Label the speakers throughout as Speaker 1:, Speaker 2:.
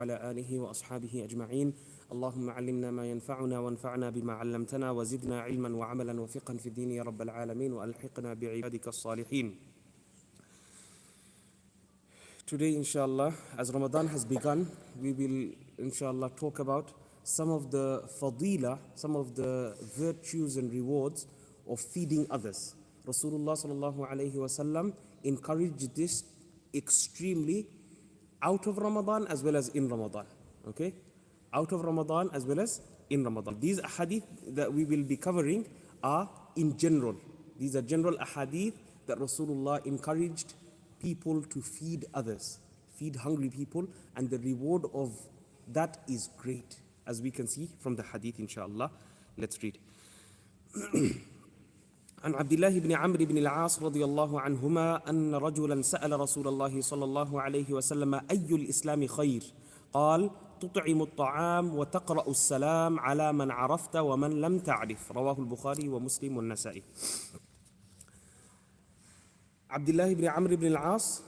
Speaker 1: وعلى آله وأصحابه أجمعين اللهم علمنا ما ينفعنا وانفعنا بما علمتنا وزدنا علما وعملا وفقها في الدين يا رب العالمين وألحقنا بعبادك الصالحين. Today, inshallah, as Ramadan has begun, we will, inshallah, talk about some of the fadila, some of the virtues and rewards of feeding others. Rasulullah sallallahu alayhi wasallam encouraged this extremely out of Ramadan as well as in Ramadan. Okay? Out of Ramadan as well as in Ramadan. These ahadith that we will be covering are in general. These are general ahadith that Rasulullah encouraged people to feed others, feed hungry people, and the reward of that is great, as we can see from the hadith, inshallah. Let's read. عن عبد الله بن عمرو بن العاص رضي الله عنهما أن رجلا سأل رسول الله صلى الله عليه وسلم أي الإسلام خير؟ قال تطعم الطعام وتقرأ السلام على من عرفت ومن لم تعرف. رواه البخاري ومسلم والنسائي. Abdullah ibn Amr ibn al-As,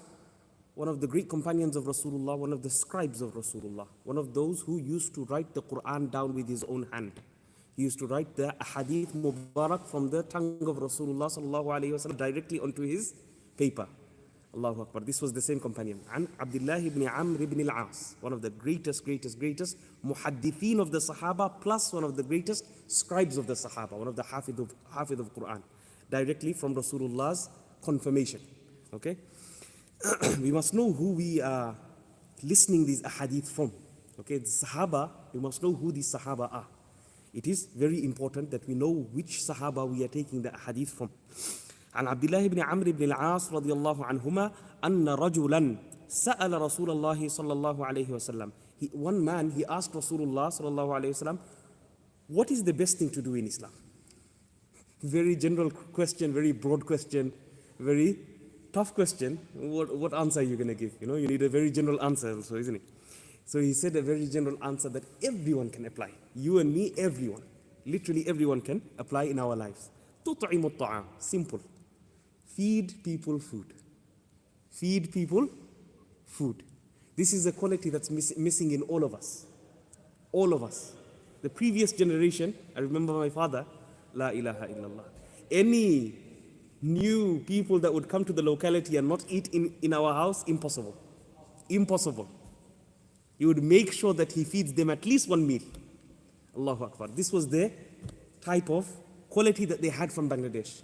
Speaker 1: one of the great companions of Rasulullah, one of the scribes of Rasulullah, one of those who used to write the Quran down with his own hand. He used to write the Hadith Mubarak from the tongue of Rasulullah sallallahu alayhi wa sallam directly onto his paper. Allahu Akbar. This was the same companion. And Abdullah ibn Amr ibn al-As, one of the greatest muhaddithin of the Sahaba, plus one of the greatest scribes of the Sahaba, one of the Hafid of Quran, directly from Rasulullah's confirmation. Okay? We must know who we are listening these ahadith from. Okay, the Sahaba, we must know who these Sahaba are. It is very important that we know which Sahaba we are taking the ahadith from. عن عبد الله بن عمرو بن العاص رضي الله عنهما أن رجلا سأل رسول الله صلى الله عليه وسلم. One man, he asked Rasulullah صلى الله عليه وسلم, what is the best thing to do in Islam? Very general question, very broad question, very tough question. What answer are you going to give? You know, you need a very general answer also, isn't it? So he said a very general answer that everyone can apply. You and me, everyone. Literally everyone can apply in our lives. تطعم الطعام. Simple. Feed people food. Feed people food. This is a quality that's missing in all of us. All of us. The previous generation, I remember my father, La ilaha illallah. Any new people that would come to the locality and not eat in our house, impossible. Impossible. He would make sure that he feeds them at least one meal. Allahu Akbar. This was the type of quality that they had from Bangladesh.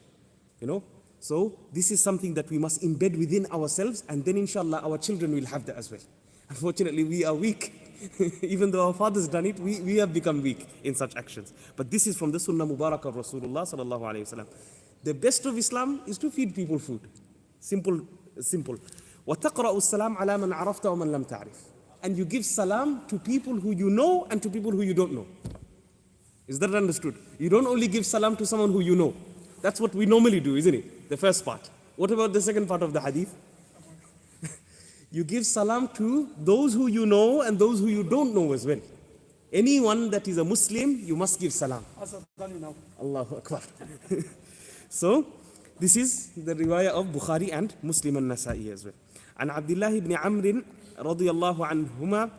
Speaker 1: You know? So this is something that we must embed within ourselves, and then inshallah our children will have that as well. Unfortunately, we are weak. Even though our fathers done it, we have become weak in such actions. But this is from the Sunnah Mubarak of Rasulullah sallallahu alayhi wasallam. The best of Islam is to feed people food. Simple, simple. وَتَقْرَأُ السَّلَامَ عَلَى مَنْ عَرَفْتَ وَمَنْ لَمْ تَعْرِفْ. And you give salam to people who you know and to people who you don't know. Is that understood? You don't only give salam to someone who you know. That's what we normally do, isn't it? The first part. What about the second part of the hadith? You give salam to those who you know and those who you don't know as well. Anyone that is a Muslim, you must give salam. Allahu Akbar. So, this is the riwayah of Bukhari and Muslim and Nasa'i as well. And Abdullah ibn Amr رضي الله عنهما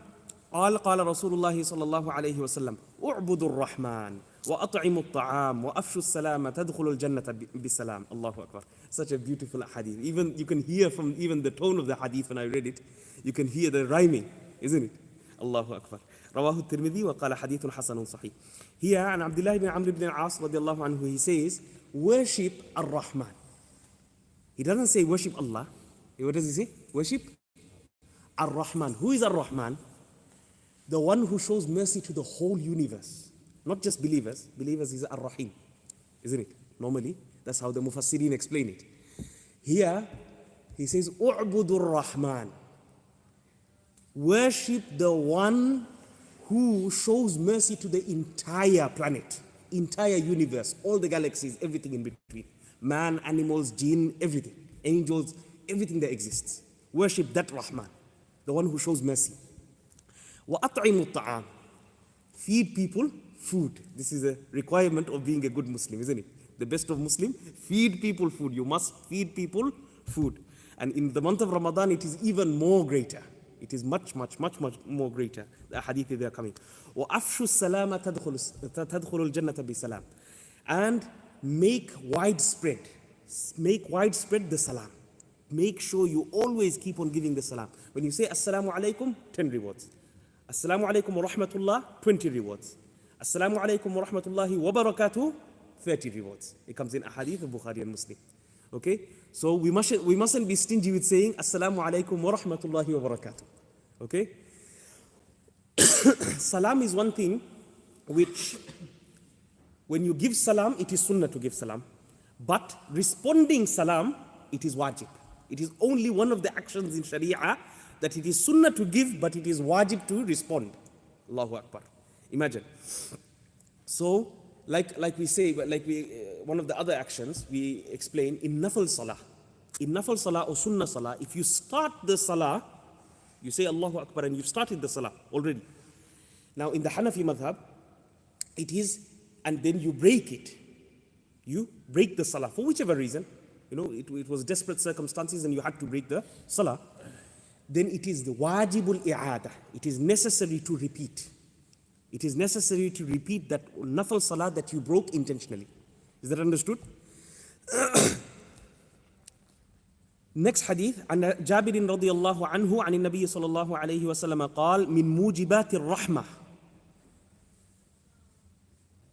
Speaker 1: قال قال رسول الله صلى الله عليه وسلم اعبدوا الرحمن وأطعموا الطعام وأفشوا السلام تدخلوا الجنة بسلام. Allahu Akbar. Such a beautiful hadith. Even you can hear from even the tone of the hadith when I read it, you can hear the rhyming, isn't it? Allahu Akbar. رواه الترمذي وقال حديث حسن صحيح. Here, and Abdullah ibn Amr ibn al-As رضي الله عنه, he says, worship Ar-Rahman. He doesn't say worship Allah. What does he say? Worship Ar-Rahman. Who is Ar-Rahman? The one who shows mercy to the whole universe. Not just believers. Believers is Ar-Rahim. Isn't it? Normally, that's how the Mufassirin explain it. Here, he says, U'budur Rahman. Worship the one who shows mercy to the entire planet, entire universe, all the galaxies, everything in between. Man, animals, jinn, everything. Angels, everything that exists. Worship that Rahman, the one who shows mercy. وَأَطْعِمُوا الطَّعَامِ. Feed people food. This is a requirement of being a good Muslim, isn't it? The best of Muslim, feed people food. You must feed people food. And in the month of Ramadan, it is even more greater. It is much more greater. The hadith they are coming. وَأَفْشُوا السَّلَامَ تَدْخُلُ الْجَنَّةَ بِسَلَامٍ. And make widespread the salam. Make sure you always keep on giving the salam. When you say Assalamu alaikum, 10 rewards. Assalamu alaikum wa rahmatullah, 20 rewards. Assalamu alaikum wa rahmatullahi wa barakatuh, 30 rewards. It comes in a hadith of Bukhari and Muslim. Okay? So we mustn't be stingy with saying Assalamu alaikum wa rahmatullahi wa barakatuh. Okay? Salam is one thing which, when you give salam, it is sunnah to give salam. But responding salam, it is wajib. It is only one of the actions in Sharia that it is sunnah to give, but it is wajib to respond. Allahu Akbar. Imagine. So, like we say, one of the other actions we explain in nafal salah. In nafal salah or sunnah salah, if you start the salah, you say Allahu Akbar and you've started the salah already. Now in the Hanafi madhab, it is, and then you break it. You break the salah for whichever reason. You know, it was desperate circumstances and you had to break the salah. Then it is the wajibul i'adah. It is necessary to repeat. It is necessary to repeat that nafal salah that you broke intentionally. Is that understood? Next hadith, عن جابر رضي الله عنه عن النبي صلى الله عليه وسلم قال من موجبات الرحمة.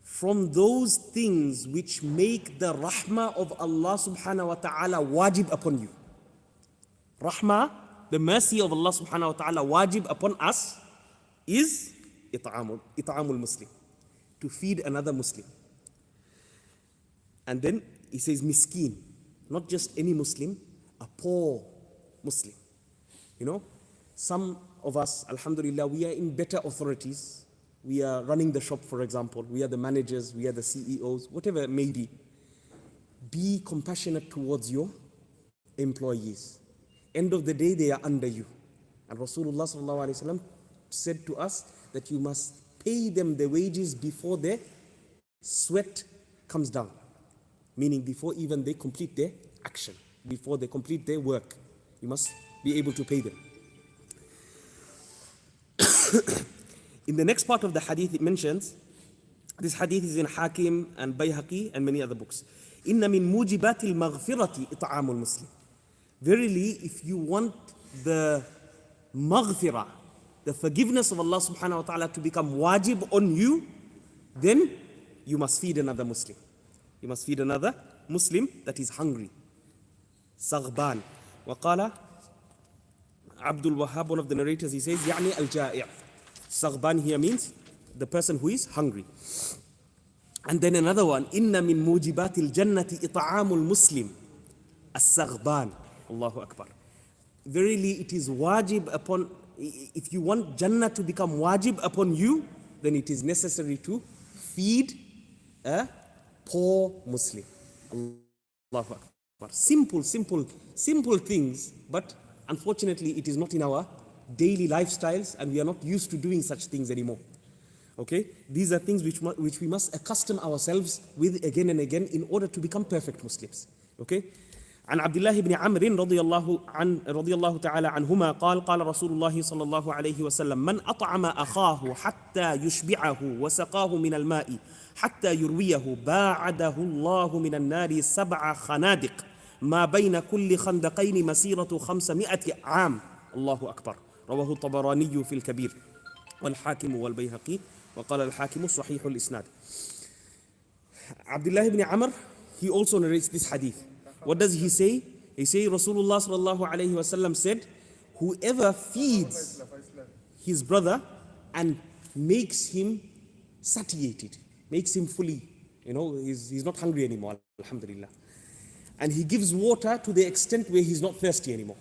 Speaker 1: From those things which make the rahmah of Allah subhanahu wa ta'ala wajib upon you. Rahmah, the mercy of Allah subhanahu wa ta'ala wajib upon us is it'amul Muslim, to feed another Muslim. And then he says miskin, not just any Muslim, a poor Muslim. You know, some of us, alhamdulillah, we are in better authorities. We are running the shop, for example. We are the managers, we are the CEOs, whatever it may be. Be compassionate towards your employees. End of the day, they are under you. And Rasulullah sallallahu alaihi wasallam said to us that you must pay them the wages before their sweat comes down. Meaning before even they complete their action, before they complete their work. You must be able to pay them. In the next part of the hadith, it mentions, this hadith is in Hakim and Bayhaqi and many other books. إِنَّ مِن مُوجِبَاتِ الْمَغْفِرَةِ إِطْعَامُ الْمُسْلِمِ. Verily, if you want the maghfirah, the forgiveness of Allah subhanahu wa ta'ala to become wajib on you, then you must feed another Muslim. You must feed another Muslim that is hungry. Saghban. وقال Abdul Wahhab, one of the narrators, he says, يعني الجائع. Saghban here means the person who is hungry. And then another one, إِنَّ مِن مُوجِبَاتِ الْجَنَّةِ إِطْعَامُ الْمُسْلِمِ السَّغْبَانِ. Allahu Akbar. Verily it is wajib upon, if you want Jannah to become wajib upon you, then it is necessary to feed a poor Muslim. Allahu Akbar. Simple things, but unfortunately it is not in our daily lifestyles and we are not used to doing such things anymore. Okay? These are things which we must accustom ourselves with again and again in order to become perfect Muslims. Okay? عن عبد الله بن عمرو رضي الله تعالى عنهما قال قال رسول الله صلى الله عليه وسلم من أطعم أخاه حتى يشبعه وسقاه من الماء حتى يرويه باعده الله من النار 7 خنادق ما بين كل خندقين مسيرة 500 عام. الله أكبر. رواه الطبراني في الكبير والحاكم والبيهقي وقال الحاكم صحيح الإسناد. Abdullah ibn Amr, he also narrates this hadith. What does he say? He says Rasulullah sallallahu alayhi wasallam said, whoever feeds his brother and makes him satiated, makes him fully, he's not hungry anymore, alhamdulillah. And he gives water to the extent where he's not thirsty anymore.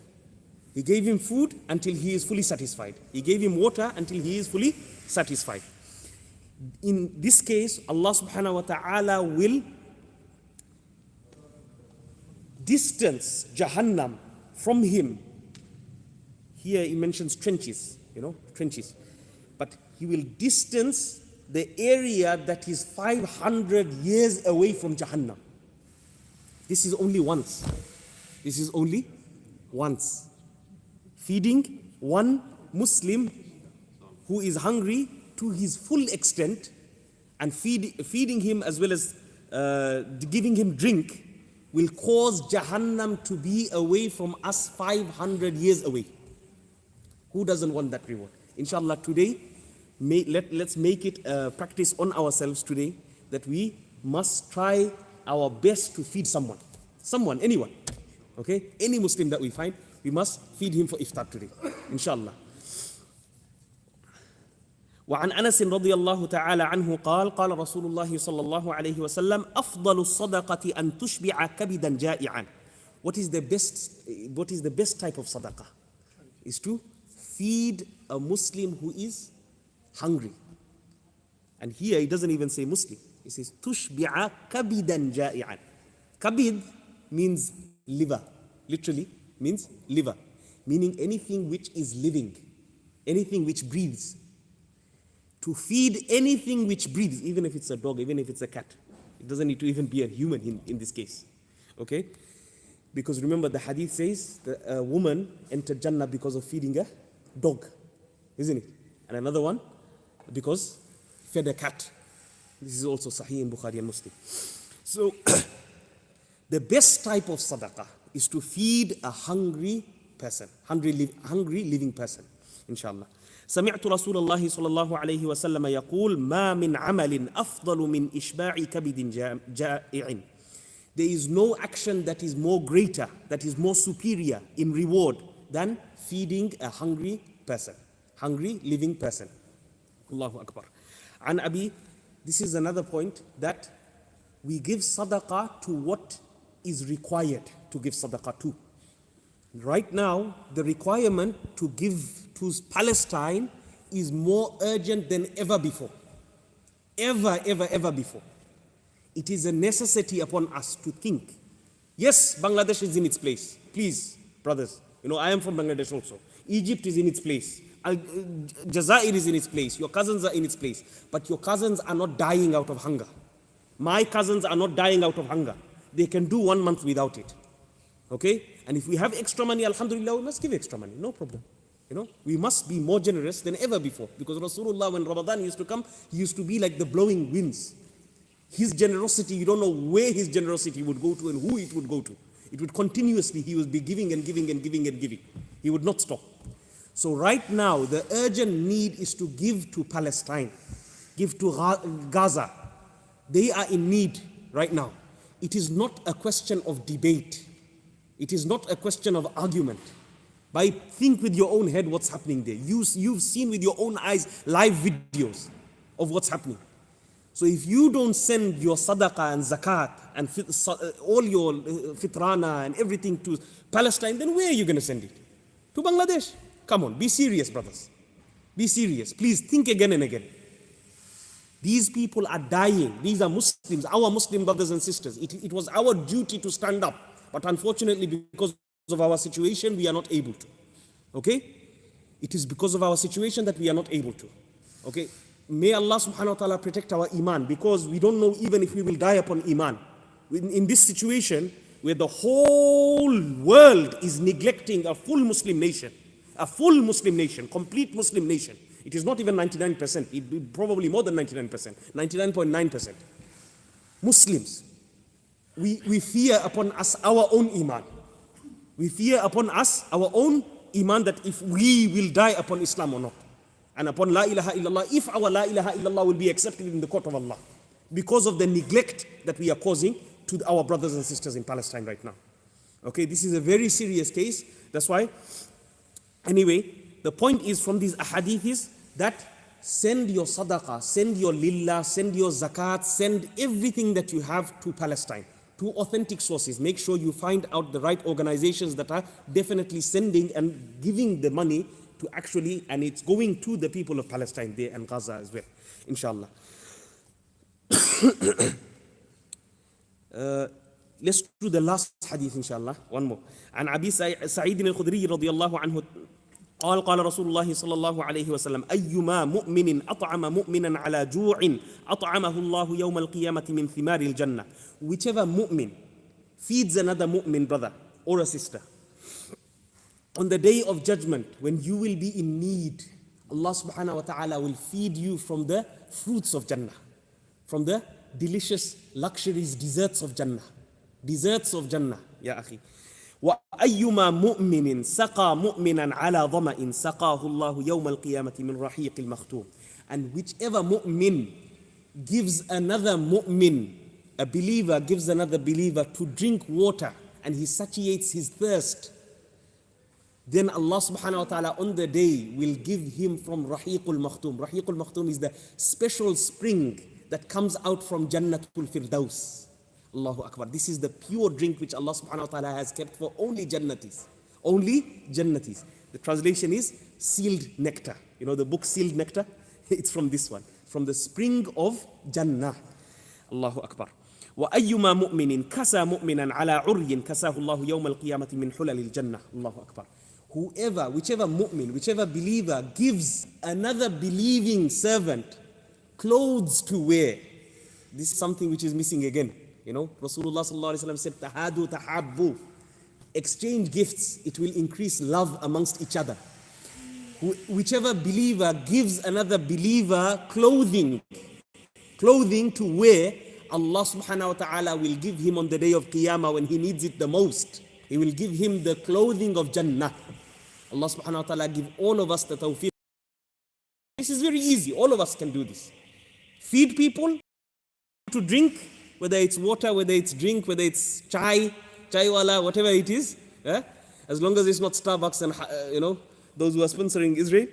Speaker 1: He gave him food until he is fully satisfied. He gave him water until he is fully satisfied. In this case, Allah subhanahu wa ta'ala will distance Jahannam from him. Here he mentions trenches, trenches. But he will distance the area that is 500 years away from Jahannam. This is only once. This is only once. Feeding one Muslim who is hungry to his full extent and feeding him as well as giving him drink will cause Jahannam to be away from us 500 years away. Who doesn't want that reward? Inshallah, today, let's make it a practice on ourselves today that we must try our best to feed someone. Someone, anyone. Okay? Any Muslim that we find, we must feed him for iftar today. Inshallah. وعن أنس رضي الله تعالى عنه قال قال رسول الله صلى الله عليه وسلم أفضل الصدقة أن تشبع كبدا جائعا. What is the best type of sadaqah? Is to feed a Muslim who is hungry. And here he doesn't even say Muslim. He says تشبع كبدا جائعا. Kabid means liver. Literally means liver. Meaning anything which is living. Anything which breathes. To feed anything which breathes, even if it's a dog, even if it's a cat. It doesn't need to even be a human in this case. Okay? Because remember the hadith says that a woman entered Jannah because of feeding a dog. Isn't it? And another one because fed a cat. This is also Sahih in Bukhari and Muslim. So the best type of sadaqah is to feed a hungry person, hungry living person. Inshallah. سمعت رسول الله صلى الله عليه وسلم يقول ما من عمل أفضل من إشباع كبد جائع. There is no action that is more greater, that is more superior in reward than feeding a hungry person, hungry living person. Allahu Akbar. And Abi, this is another point that we give sadaqah to what is required to give sadaqah to. Right now, the requirement to give to Palestine is more urgent than ever before. Ever before. It is a necessity upon us to think. Yes, Bangladesh is in its place. Please, brothers, I am from Bangladesh also. Egypt is in its place. Jazair is in its place. Your cousins are in its place. But your cousins are not dying out of hunger. My cousins are not dying out of hunger. They can do 1 month without it. Okay? And if we have extra money, alhamdulillah, we must give extra money. No problem. We must be more generous than ever before. Because Rasulullah, when Ramadan used to come, he used to be like the blowing winds. His generosity, you don't know where his generosity would go to and who it would go to. It would continuously, he would be giving and giving and giving and giving. He would not stop. So right now, the urgent need is to give to Palestine. Give to Gaza. They are in need right now. It is not a question of debate. It is not a question of argument. Think with your own head what's happening there. You've seen with your own eyes live videos of what's happening. So if you don't send your sadaqah and zakat and all your fitrana and everything to Palestine, then where are you going to send it? To Bangladesh? Come on, be serious, brothers. Be serious. Please think again and again. These people are dying. These are Muslims, our Muslim brothers and sisters. It was our duty to stand up. But unfortunately, because of our situation, we are not able to. Okay? It is because of our situation that we are not able to. Okay? May Allah subhanahu wa ta'ala protect our iman, because we don't know even if we will die upon iman. In this situation, where the whole world is neglecting a full Muslim nation, complete Muslim nation. It is not even 99%, it probably more than 99%, 99.9%. Muslims. We fear upon us our own iman. We fear upon us our own iman, that if we will die upon Islam or not. And upon La ilaha illallah, if our La ilaha illallah will be accepted in the court of Allah. Because of the neglect that we are causing to our brothers and sisters in Palestine right now. Okay, this is a very serious case. That's why, anyway, the point is from these ahadiths that send your sadaqah, send your lillah, send your zakat, send everything that you have to Palestine. To authentic sources. Make sure you find out the right organizations that are definitely sending and giving the money to actually, and it's going to the people of Palestine there and Gaza as well, inshallah. Let's do the last hadith, inshallah. One more. عن أبي سعيد الخدري رضي الله عنه قال قال رسول الله صلى الله عليه وسلم أيما مؤمن أطعم مؤمنا على جوع أطعمه الله يوم القيامة من ثمار الجنة. Whichever mu'min feeds another mu'min brother or a sister On the day of judgment, when you will be in need, Allah subhanahu wa ta'ala will feed you from the fruits of Jannah, from the delicious luxuries, desserts of Jannah. Desserts of Jannah, ya akhi. وَأَيُّمَا مُؤْمِنٍ سَقَى مُؤْمِنًا عَلَى ظَمَإٍ سَقَاهُ اللَّهُ يَوْمَ الْقِيَامَةِ مِنْ رَحِيقِ الْمَخْتُومِ. And whichever mu'min gives another mu'min, a believer gives another believer to drink water, and he satiates his thirst, then Allah subhanahu wa ta'ala on the day will give him from Rahiqul Makhtum. Rahiqul Makhtum is the special spring that comes out from Jannatul Firdaus. Allahu Akbar. This is the pure drink which Allah subhanahu wa ta'ala has kept for only Jannatis. Only Jannatis. The translation is sealed nectar. You know the book Sealed Nectar? It's from this one. From the spring of Jannah. Allahu Akbar. وَأَيُّمَا مُؤْمِنٍ كَسَى مُؤْمِنًا عَلَىٰ عُرْيٍ كَسَاهُ اللَّهُ يَوْمَ الْقِيَامَةِ مِنْ حُلَلِ الْجَنَّةِ. Allahu Akbar. Whichever mu'min, whichever believer gives another believing servant clothes to wear. This is something which is missing again. You know, Rasulullah sallallahu alaihi wasallam said, "Tahadu tahabbu." Exchange gifts, it will increase love amongst each other. Whichever believer gives another believer clothing to wear, Allah subhanahu wa ta'ala will give him on the day of Qiyamah when he needs it the most. He will give him the clothing of Jannah. Allah subhanahu wa ta'ala give all of us the tawfiq. This is very easy. All of us can do this. Feed people to drink, whether it's water, whether it's drink, whether it's chai wala, whatever it is. As long as it's not Starbucks and, those who are sponsoring Israel.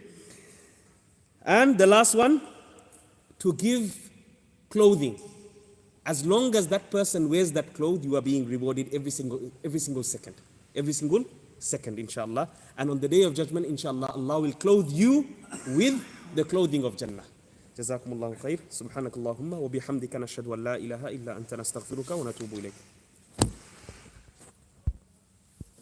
Speaker 1: And the last one, to give clothing. As long as that person wears that cloth, you are being rewarded every single second. Every single second, inshallah. And on the day of judgment, inshallah, Allah will clothe you with the clothing of Jannah. جزاكم الله خير. سبحانك اللهم وبحمدك نشهد أن لا إله إلا أنت نستغفرك ونتوب إليك.